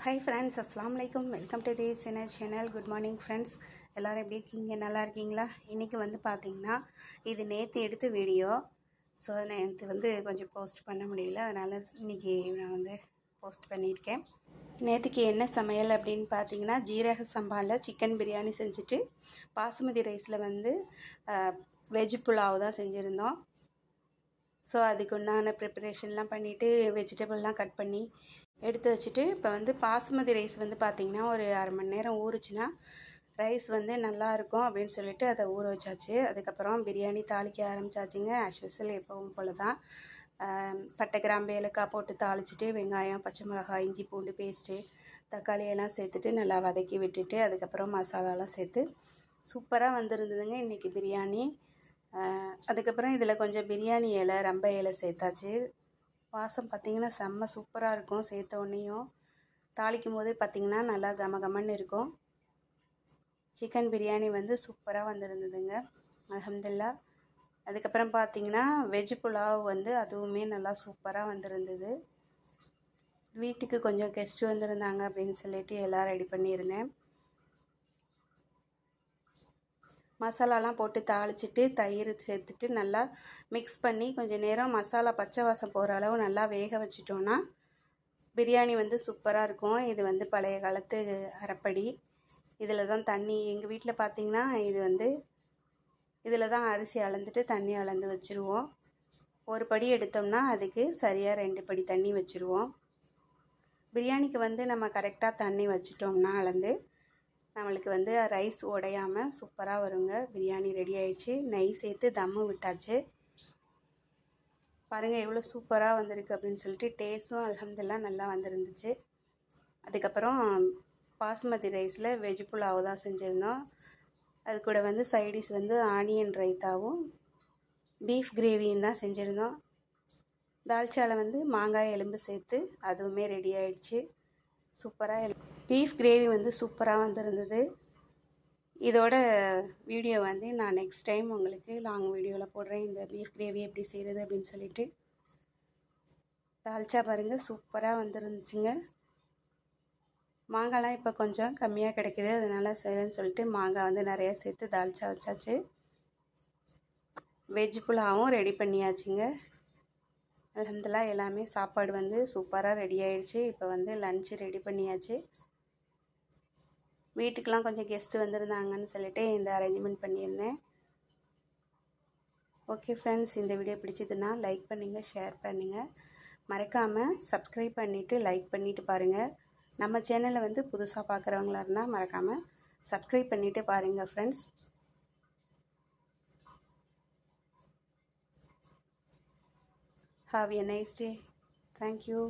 Hi friends, அஸ்ஸலாமு அலைக்கும். Welcome to the sinner channel. Good morning friends. எல்லோரும் எப்படி இருக்கீங்க? நல்லா இருக்கீங்களா? இன்றைக்கி பார்த்திங்கன்னா இது நேற்று எடுத்த வீடியோ. ஸோ நேற்று கொஞ்சம் போஸ்ட் பண்ண முடியல, அதனால் இன்றைக்கி நான் போஸ்ட் பண்ணியிருக்கேன். நேற்றுக்கு என்ன சமையல் அப்படின்னு பார்த்தீங்கன்னா, ஜீரக சம்பாவில் சிக்கன் பிரியாணி செஞ்சுட்டு பாசுமதி ரைஸில் வெஜ் புலாவ் தான் செஞ்சுருந்தோம். ஸோ அதுக்கு உண்டான ப்ரிப்பரேஷன்லாம் பண்ணிவிட்டு வெஜிடபிள்லாம் கட் பண்ணி எடுத்து வச்சுட்டு, இப்போ பாசுமதி ரைஸ் பார்த்திங்கன்னா ஒரு அரை மணி நேரம் ஊறுச்சுன்னா ரைஸ் நல்லாயிருக்கும் அப்படின்னு சொல்லிட்டு அதை ஊற வச்சாச்சு. அதுக்கப்புறம் பிரியாணி தாளிக்க ஆரம்பித்தாச்சுங்க. ஆஸ் யூஸ்வல் எப்பவும் போல் தான் பட்டை, கிராம்பு, ஏலக்காய் போட்டு தாளிச்சிட்டு வெங்காயம், பச்சை மிளகாய், இஞ்சி பூண்டு பேஸ்ட்டு, தக்காளியெல்லாம் சேர்த்துட்டு நல்லா வதக்கி விட்டுட்டு அதுக்கப்புறம் மசாலாலாம் சேர்த்து சூப்பராக வந்திருந்ததுங்க இன்றைக்கி பிரியாணி. அதுக்கப்புறம் இதில் கொஞ்சம் பிரியாணி இலை, ரம்ப இலை சேர்த்தாச்சு. வாசம் பார்த்திங்கன்னா செம்ம சூப்பராக இருக்கும். சேர்த்த உடனேயும் தாளிக்கும் போதே பார்த்திங்கன்னா நல்லா கமகமன்னு இருக்கும். சிக்கன் பிரியாணி சூப்பராக வந்திருந்ததுங்க, அல்ஹம்துலில்லாஹ். அதுக்கப்புறம் பார்த்திங்கன்னா வெஜ் புலாவ் அதுவுமே நல்லா சூப்பராக வந்திருந்தது. வீட்டுக்கு கொஞ்சம் கெஸ்ட்டு வந்திருந்தாங்க அப்படின்னு சொல்லிட்டு எல்லாம் ரெடி பண்ணியிருந்தேன். மசாலாலாம் போட்டு தாளிச்சிட்டு தயிர் சேர்த்துட்டு நல்லா மிக்ஸ் பண்ணி கொஞ்சம் நேரம் மசாலா பச்சை வாசம் போகிற அளவு நல்லா வேக வச்சிட்டோன்னா பிரியாணி சூப்பராக இருக்கும். இது பழைய காலத்து அரைப்படி. இதில் தான் தண்ணி எங்கள் வீட்டில் பார்த்திங்கன்னா இதில் தான் அரிசி அளந்துட்டு தண்ணி அளந்து வச்சுருவோம். ஒரு படி எடுத்தோம்னா அதுக்கு சரியாக 2 படி தண்ணி வச்சுருவோம். பிரியாணிக்கு நம்ம கரெக்டாக தண்ணி வச்சிட்டோம்னா அளந்து நம்மளுக்கு ரைஸ் உடையாமல் சூப்பராக வருங்க. பிரியாணி ரெடி ஆயிடுச்சு. நெய் சேர்த்து தம்மு விட்டாச்சு. பாருங்கள் எவ்வளோ சூப்பராக வந்திருக்கு அப்படின்னு சொல்லிட்டு. டேஸ்ட்டும் அல்ஹம்துலில்லாஹ் நல்லா வந்திருந்துச்சு. அதுக்கப்புறம் பாசுமதி ரைஸில் வெஜ் புலாவ் தான் செஞ்சுருந்தோம். அது கூட சைடிஷ் ஆனியன் ரைத்தாவும் பீஃப் கிரேவியும் தான் செஞ்சுருந்தோம். தால்ச்சாவில் மாங்காய் எலும்பு சேர்த்து அதுவுமே ரெடி ஆயிடுச்சு. சூப்பராக பீஃப் கிரேவி சூப்பராக வந்திருந்தது. இதோட வீடியோ நான் நெக்ஸ்ட் டைம் உங்களுக்கு லாங் வீடியோவில் போடுறேன், இந்த பீஃப் கிரேவி எப்படி செய்கிறது அப்படின்னு சொல்லிட்டு. தால்ச்சா பாருங்கள் சூப்பராக வந்துருந்துச்சுங்க. மாங்காய்லாம் இப்போ கொஞ்சம் கம்மியாக கிடைக்கிது, அதனால் செய்கிறேன்னு சொல்லிட்டு மாங்காய் நிறையா சேர்த்து தால்ச்சா வச்சாச்சு. வெஜ் புலாவும் ரெடி பண்ணியாச்சுங்க. அல்ஹம்துலில்லாஹ் எல்லாமே சாப்பாடு சூப்பராக ரெடி ஆயிடுச்சு. இப்போ லன்ச்சு ரெடி பண்ணியாச்சு. வீட்டுக்கெலாம் கொஞ்சம் கெஸ்ட்டு வந்திருந்தாங்கன்னு சொல்லிட்டு இந்த அரேஞ்ச்மெண்ட் பண்ணியிருந்தேன். ஓகே ஃப்ரெண்ட்ஸ், இந்த வீடியோ பிடிச்சதுன்னா லைக் பண்ணுங்கள், ஷேர் பண்ணுங்கள். மறக்காமல் சப்ஸ்கிரைப் பண்ணிவிட்டு லைக் பண்ணிவிட்டு பாருங்கள். நம்ம சேனலை புதுசாக பார்க்குறவங்களா இருந்தால் மறக்காமல் சப்ஸ்கிரைப் பண்ணிவிட்டு பாருங்கள் friends. Have a nice day. Thank you.